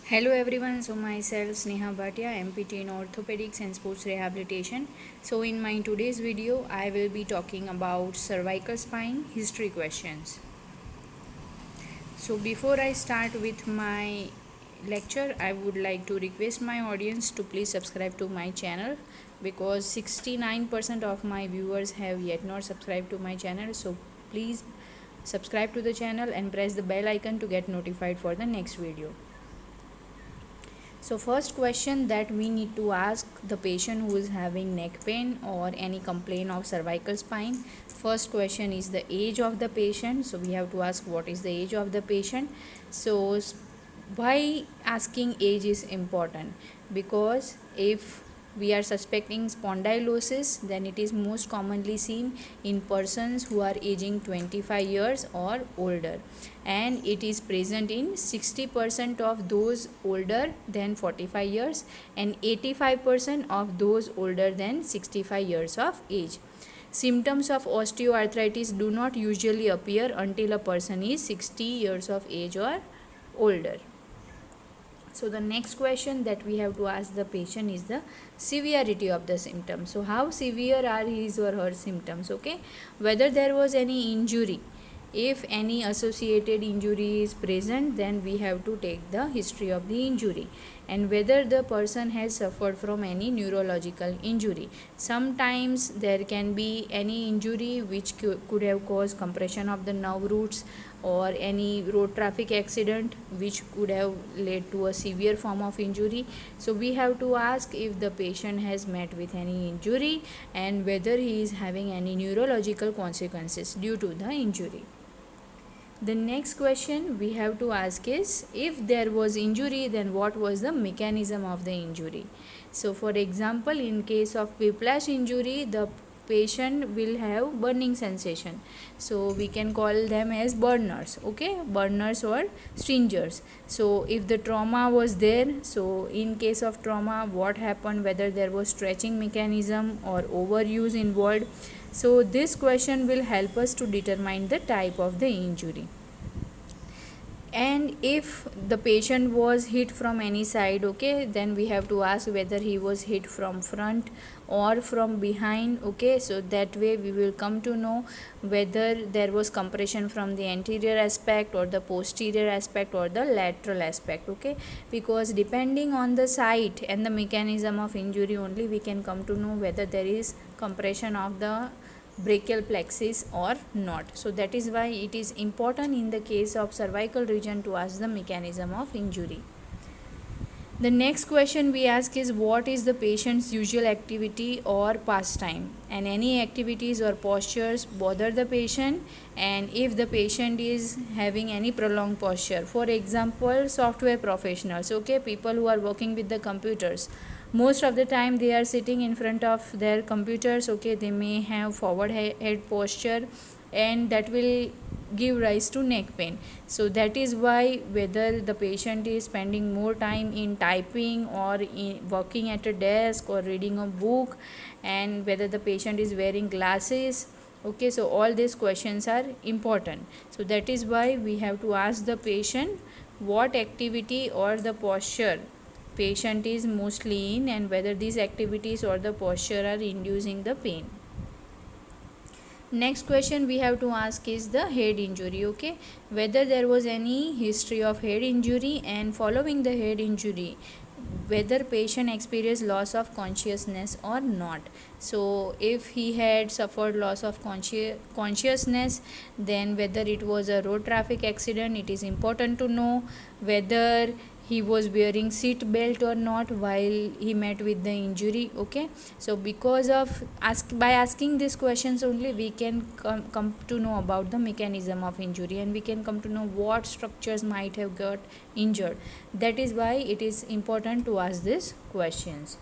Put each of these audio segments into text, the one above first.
Hello everyone, so myself Sneha Bhatia, MPT in Orthopedics and Sports Rehabilitation. So in my today's video, I will be talking about cervical spine history questions. So before I start with my lecture, I would like to request my audience to please subscribe to my channel because 69% of my viewers have yet not subscribed to my channel. So please subscribe to the channel and press the bell icon to get notified for the next video. So first question that we need to ask the patient who is having neck pain or any complaint of cervical spine. First question is the age of the patient. So we have to ask what is the age of the patient. So why asking age is important? Because if we are suspecting spondylosis, then it is most commonly seen in persons who are aging 25 years or older, and it is present in 60% of those older than 45 years and 85% of those older than 65 years of age. Symptoms of osteoarthritis do not usually appear until a person is 60 years of age or older. So the next question that we have to ask the patient is the severity of the symptoms. So how severe are his or her symptoms? Okay, whether there was any injury. If any associated injury is present, then we have to take the history of the injury, and whether the person has suffered from any neurological injury. Sometimes there can be any injury which could have caused compression of the nerve roots, or any road traffic accident which could have led to a severe form of injury. So we have to ask if the patient has met with any injury and whether he is having any neurological consequences due to the injury. The next question we have to ask is, if there was injury, then what was the mechanism of the injury? So for example, in case of whiplash injury, the patient will have burning sensation, so we can call them as burners, okay, burners or stingers. So if the trauma was there, so in case of trauma, what happened, whether there was stretching mechanism or overuse involved. So this question will help us to determine the type of the injury. And if the patient was hit from any side, okay, then we have to ask whether he was hit from front or from behind, okay. So that way we will come to know whether there was compression from the anterior aspect or the posterior aspect or the lateral aspect, okay, because depending on the site and the mechanism of injury only, we can come to know whether there is compression of the brachial plexus or not. So that is why it is important in the case of cervical region to ask the mechanism of injury. The next question we ask is, what is the patient's usual activity or pastime, and any activities or postures bother the patient, and if the patient is having any prolonged posture. For example, software professionals, okay, people who are working with the computers, most of the time they are sitting in front of their computers, okay, they may have forward head posture, and that will give rise to neck pain. So that is why whether the patient is spending more time in typing or in working at a desk or reading a book, and whether the patient is wearing glasses, okay, so all these questions are important. So that is why we have to ask the patient what activity or the posture patient is mostly in, and whether these activities or the posture are inducing the pain. Next question we have to ask is the head injury, okay, whether there was any history of head injury, and following the head injury, whether patient experienced loss of consciousness or not. So if he had suffered loss of consciousness, then whether it was a road traffic accident, it is important to know whether he was wearing seat belt or not while he met with the injury, okay. So because of by asking these questions only, we can come to know about the mechanism of injury, and we can come to know what structures might have got injured. That is why it is important to ask these questions.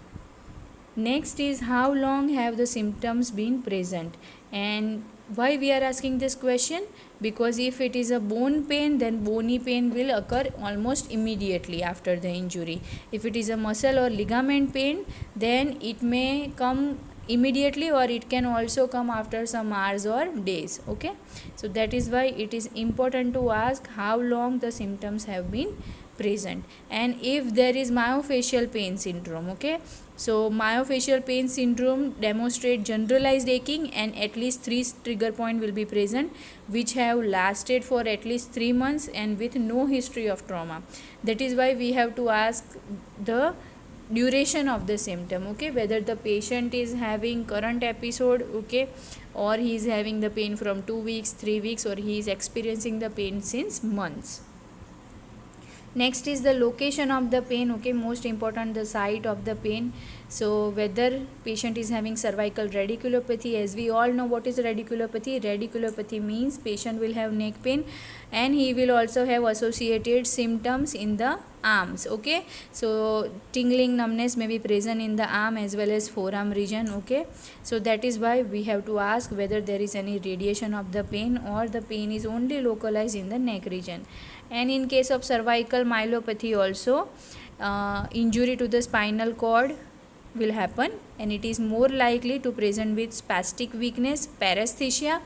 Next is, how long have the symptoms been present, and why we are asking this question? Because if it is a bone pain, then bony pain will occur almost immediately after the injury. If it is a muscle or ligament pain, then it may come immediately, or it can also come after some hours or days, okay. So that is why it is important to ask how long the symptoms have been present. And if there is myofascial pain syndrome, okay, so myofascial pain syndrome demonstrate generalized aching and at least 3 trigger point will be present, which have lasted for at least 3 months and with no history of trauma. That is why we have to ask the duration of the symptom, okay, whether the patient is having current episode, okay, or he is having the pain from 2 weeks, 3 weeks, or he is experiencing the pain since months. Next is the location of the pain, okay, most important, the site of the pain. So whether patient is having cervical radiculopathy, as we all know what is radiculopathy. Radiculopathy means patient will have neck pain and he will also have associated symptoms in the arms, okay, so tingling, numbness may be present in the arm as well as forearm region, okay. So that is why we have to ask whether there is any radiation of the pain or the pain is only localized in the neck region. And in case of cervical myelopathy also, injury to the spinal cord will happen and it is more likely to present with spastic weakness, paresthesia,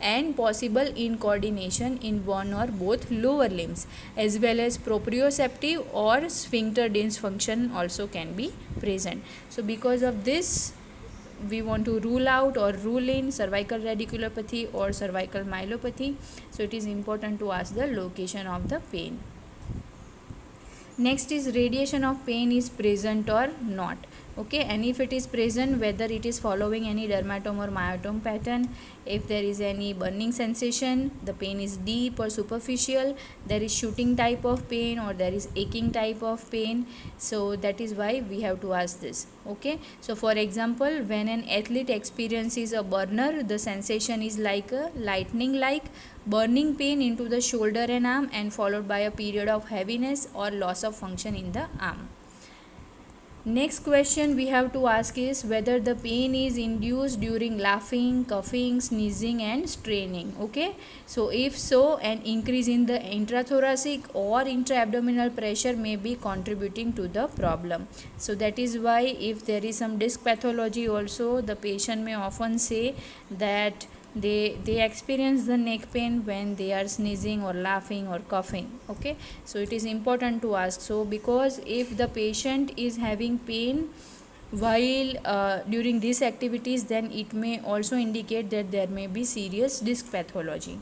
and possible incoordination in one or both lower limbs, as well as proprioceptive or sphincter dysfunction also can be present. So because of this, we want to rule out or rule in cervical radiculopathy or cervical myelopathy. So it is important to ask the location of the pain. Next is radiation of pain is present or not, okay, and if it is present, whether it is following any dermatome or myotome pattern, if there is any burning sensation, the pain is deep or superficial, there is shooting type of pain or there is aching type of pain. So that is why we have to ask this, okay. So for example, when an athlete experiences a burner, the sensation is like a lightning like burning pain into the shoulder and arm and followed by a period of heaviness or loss of function in the arm. Next question we have to ask is whether the pain is induced during laughing, coughing, sneezing and straining, okay. So if so, an increase in the intrathoracic or intra-abdominal pressure may be contributing to the problem. So that is why if there is some disc pathology also, the patient may often say that they experience the neck pain when they are sneezing or laughing or coughing, okay. So it is important to ask. So because if the patient is having pain while during these activities, then it may also indicate that there may be serious disc pathology.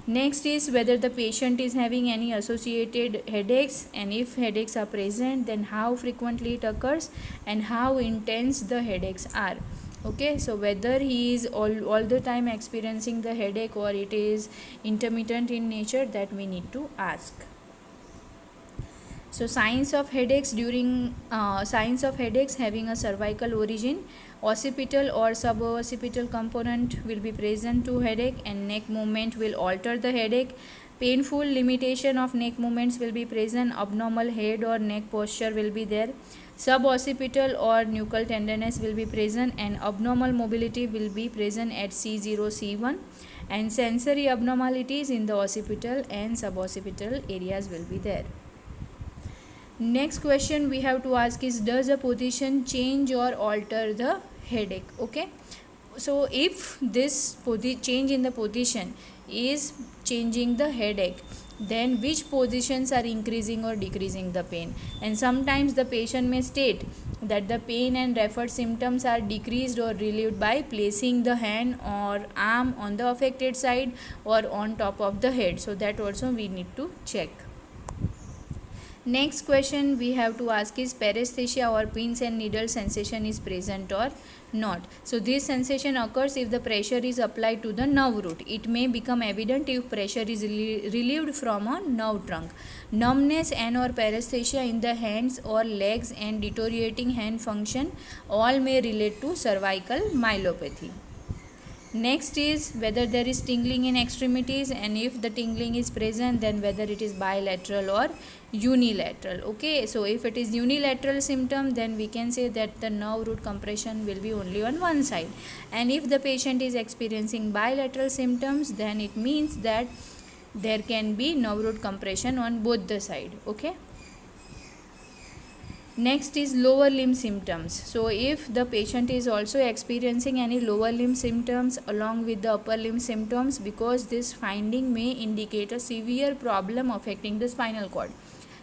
Next is whether the patient is having any associated headaches, and if headaches are present, then how frequently it occurs and how intense the headaches are, okay. So whether he is all the time experiencing the headache or it is intermittent in nature, that we need to ask. So signs of headaches during signs of headaches having a cervical origin, occipital or suboccipital component will be present to headache and neck movement will alter the headache. Painful limitation of neck movements will be present, abnormal head or neck posture will be there, suboccipital or nuchal tenderness will be present and abnormal mobility will be present at C0, C1, and sensory abnormalities in the occipital and suboccipital areas will be there. Next question we have to ask is, does a position change or alter the headache, okay. So if this change in the position is changing the headache, then which positions are increasing or decreasing the pain. And sometimes the patient may state that the pain and referred symptoms are decreased or relieved by placing the hand or arm on the affected side or on top of the head. So that also we need to check. Next question we have to ask is, paresthesia or pins and needle sensation is present or not. So this sensation occurs if the pressure is applied to the nerve root. It may become evident if pressure is relieved from a nerve trunk. Numbness and or paresthesia in the hands or legs and deteriorating hand function all may relate to cervical myelopathy. Next is whether there is tingling in extremities, and if the tingling is present, then whether it is bilateral or unilateral, okay. So if it is unilateral symptom, then we can say that the nerve root compression will be only on one side, and if the patient is experiencing bilateral symptoms, then it means that there can be nerve root compression on both the side, okay. Next is lower limb symptoms. So if the patient is also experiencing any lower limb symptoms along with the upper limb symptoms, because this finding may indicate a severe problem affecting the spinal cord,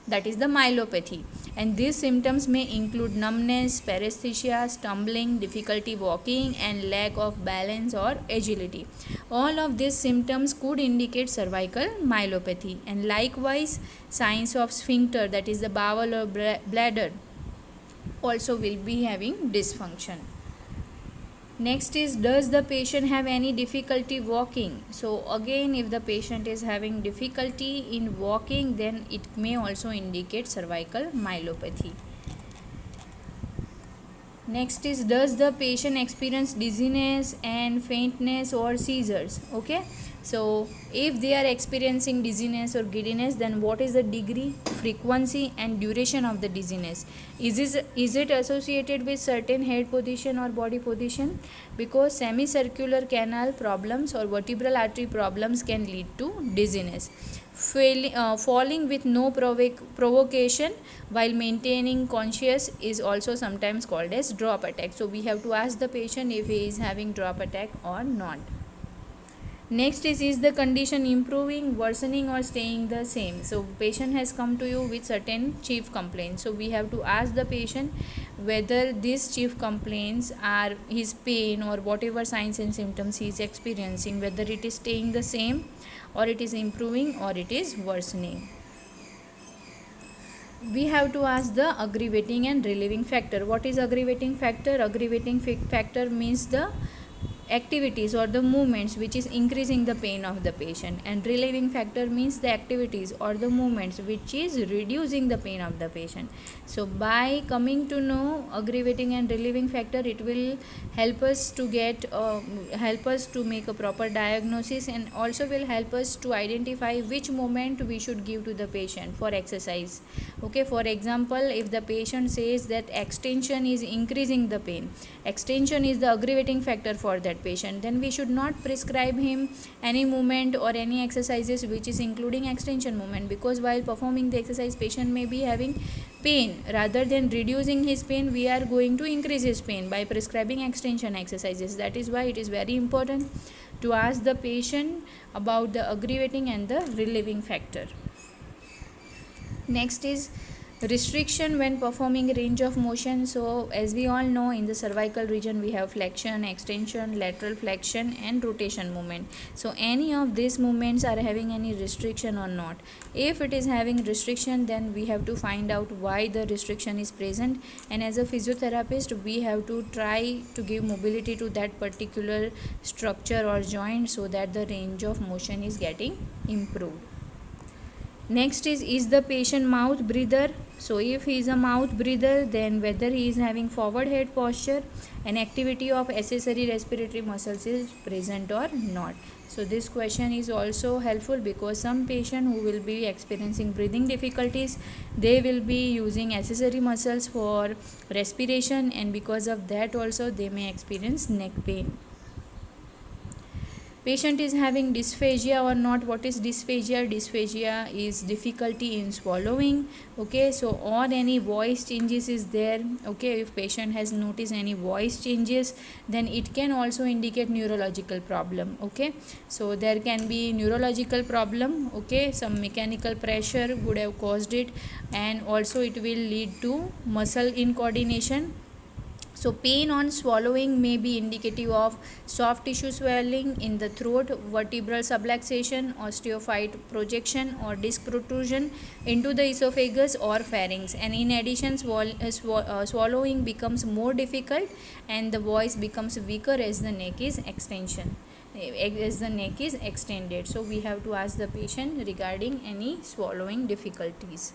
that is the myelopathy, and these symptoms may include numbness, paresthesia, stumbling, difficulty walking, and lack of balance or agility. All of these symptoms could indicate cervical myelopathy. And likewise, signs of sphincter, that is the bowel or bladder, also will be having dysfunction. Next is, does the patient have any difficulty walking? So again, if the patient is having difficulty in walking, then it may also indicate cervical myelopathy. Next is, does the patient experience dizziness and faintness or seizures? Okay, so if they are experiencing dizziness or giddiness, then what is the degree, frequency, and duration of the dizziness? Is it associated with certain head position or body position? Because semicircular canal problems or vertebral artery problems can lead to dizziness. Falling with no provocation while maintaining conscious is also sometimes called as drop attack. So we have to ask the patient if he is having drop attack or not. Next is the condition improving, worsening, or staying the same? So patient has come to you with certain chief complaints. So we have to ask the patient whether these chief complaints are his pain or whatever signs and symptoms he is experiencing, whether it is staying the same, or it is improving, or it is worsening. We have to ask the aggravating and relieving factor. What is aggravating factor? Aggravating factor means the activities or the movements which is increasing the pain of the patient, and relieving factor means the activities or the movements which is reducing the pain of the patient. So by coming to know aggravating and relieving factor, it will help us to make a proper diagnosis, and also will help us to identify which movement we should give to the patient for exercise. Okay, for example, if the patient says that extension is increasing the pain, extension is the aggravating factor for that patient, then we should not prescribe him any movement or any exercises which is including extension movement, because while performing the exercise, patient may be having pain. Rather than reducing his pain, we are going to increase his pain by prescribing extension exercises. That is why it is very important to ask the patient about the aggravating and the relieving factor. Next is restriction when performing range of motion. So as we all know, in the cervical region we have flexion, extension, lateral flexion, and rotation movement. So any of these movements are having any restriction or not? If it is having restriction, then we have to find out why the restriction is present, and as a physiotherapist we have to try to give mobility to that particular structure or joint so that the range of motion is getting improved. Next is the patient mouth breather? So if he is a mouth breather, then whether he is having forward head posture and activity of accessory respiratory muscles is present or not. So this question is also helpful, because some patient who will be experiencing breathing difficulties, they will be using accessory muscles for respiration, and because of that also they may experience neck pain. Patient is having dysphagia or not? What is dysphagia? Dysphagia is difficulty in swallowing. Okay, so or any voice changes is there. Okay, if patient has noticed any voice changes, then it can also indicate neurological problem. Okay, so there can be neurological problem. Okay, some mechanical pressure would have caused it, and also it will lead to muscle incoordination. So pain on swallowing may be indicative of soft tissue swelling in the throat, vertebral subluxation, osteophyte projection, or disc protrusion into the esophagus or pharynx. And in addition, swallowing becomes more difficult, and the voice becomes weaker as the neck is extended. So we have to ask the patient regarding any swallowing difficulties.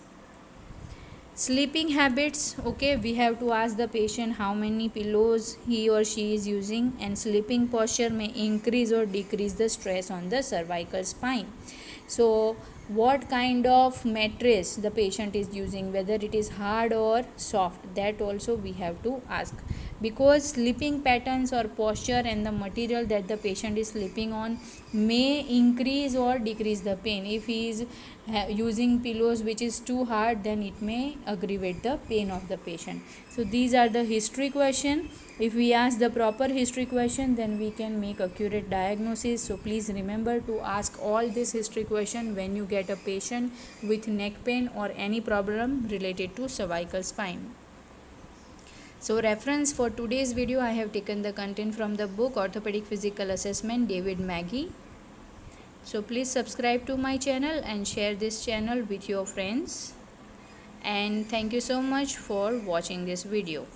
Sleeping habits. Okay, we have to ask the patient how many pillows he or she is using, and sleeping posture may increase or decrease the stress on the cervical spine. So what kind of mattress the patient is using, whether it is hard or soft, that also we have to ask. because sleeping patterns or posture and the material that the patient is sleeping on may increase or decrease the pain. If he is using pillows which is too hard, then it may aggravate the pain of the patient. So these are the history question. If we ask the proper history question, then we can make accurate diagnosis. So please remember to ask all this history question when you get a patient with neck pain or any problem related to cervical spine. So reference for today's video, I have taken the content from the book Orthopedic Physical Assessment, David Magee. So please subscribe to my channel and share this channel with your friends. And thank you so much for watching this video.